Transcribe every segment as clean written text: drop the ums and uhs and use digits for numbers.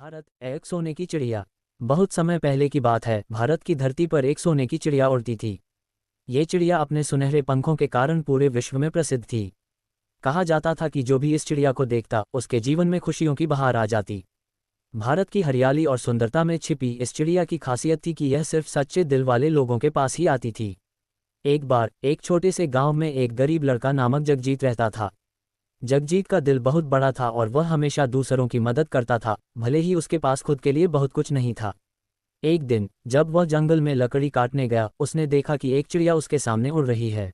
भारत, एक सोने की चिड़िया। बहुत समय पहले की बात है, भारत की धरती पर एक सोने की चिड़िया उड़ती थी। ये चिड़िया अपने सुनहरे पंखों के कारण पूरे विश्व में प्रसिद्ध थी। कहा जाता था कि जो भी इस चिड़िया को देखता, उसके जीवन में खुशियों की बहार आ जाती। भारत की हरियाली और सुंदरता में छिपी इस चिड़िया की खासियत थी कि यह सिर्फ सच्चे दिल वाले लोगों के पास ही आती थी। एक बार एक छोटे से गांव में एक गरीब लड़का नामक जगजीत रहता था। जगजीत का दिल बहुत बड़ा था और वह हमेशा दूसरों की मदद करता था, भले ही उसके पास खुद के लिए बहुत कुछ नहीं था। एक दिन जब वह जंगल में लकड़ी काटने गया, उसने देखा कि एक चिड़िया उसके सामने उड़ रही है।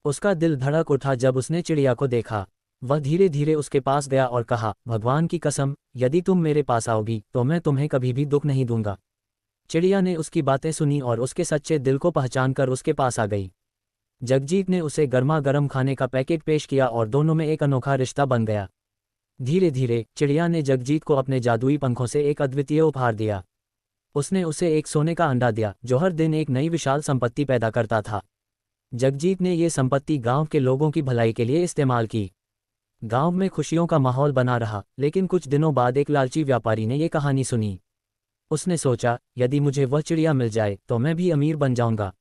उसका दिल धड़क उठा जब उसने चिड़िया को देखा। वह धीरे धीरे उसके पास गया और कहा, भगवान की कसम, यदि तुम मेरे पास आओगी तो मैं तुम्हें कभी भी दुख नहीं दूंगा। चिड़िया ने उसकी बातें सुनी और उसके सच्चे दिल को पहचानकर उसके पास आ गई। जगजीत ने उसे गर्मा गर्म खाने का पैकेट पेश किया और दोनों में एक अनोखा रिश्ता बन गया। धीरे धीरे चिड़िया ने जगजीत को अपने जादुई पंखों से एक अद्वितीय उपहार दिया। उसने उसे एक सोने का अंडा दिया, जो हर दिन एक नई विशाल संपत्ति पैदा करता था। जगजीत ने ये संपत्ति गांव के लोगों की भलाई के लिए इस्तेमाल की। गांव में खुशियों का माहौल बना रहा, लेकिन कुछ दिनों बाद एक लालची व्यापारी ने ये कहानी सुनी। उसने सोचा, यदि मुझे वह चिड़िया मिल जाए तो मैं भी अमीर बन जाऊंगा।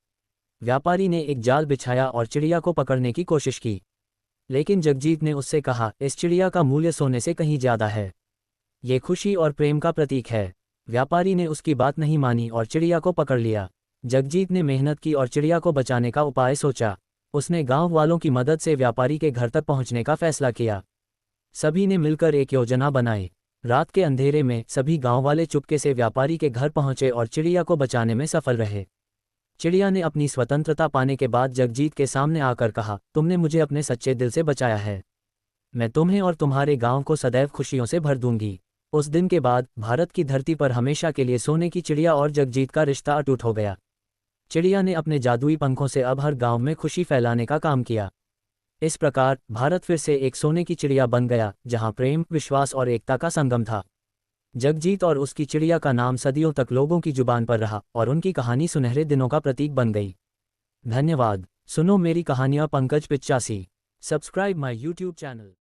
व्यापारी ने एक जाल बिछाया और चिड़िया को पकड़ने की कोशिश की। लेकिन जगजीत ने उससे कहा, इस चिड़िया का मूल्य सोने से कहीं ज्यादा है। ये खुशी और प्रेम का प्रतीक है। व्यापारी ने उसकी बात नहीं मानी और चिड़िया को पकड़ लिया। जगजीत ने मेहनत की और चिड़िया को बचाने का उपाय सोचा। उसने गांव वालों की मदद से व्यापारी के घर तक पहुंचने का फैसला किया। सभी ने मिलकर एक योजना बनाई। रात के अंधेरे में सभी गांव वाले चुपके से व्यापारी के घर पहुंचे और चिड़िया को बचाने में सफल रहे। चिड़िया ने अपनी स्वतंत्रता पाने के बाद जगजीत के सामने आकर कहा, तुमने मुझे अपने सच्चे दिल से बचाया है। मैं तुम्हें और तुम्हारे गांव को सदैव खुशियों से भर दूंगी। उस दिन के बाद भारत की धरती पर हमेशा के लिए सोने की चिड़िया और जगजीत का रिश्ता अटूट हो गया। चिड़िया ने अपने जादुई पंखों से अब हर गांव में खुशी फैलाने का काम किया। इस प्रकार भारत फिर से एक सोने की चिड़िया बन गया, जहां प्रेम, विश्वास और एकता का संगम था। जगजीत और उसकी चिड़िया का नाम सदियों तक लोगों की जुबान पर रहा और उनकी कहानी सुनहरे दिनों का प्रतीक बन गई। धन्यवाद। सुनो मेरी कहानियाँ Pankaj 85। Subscribe my YouTube channel.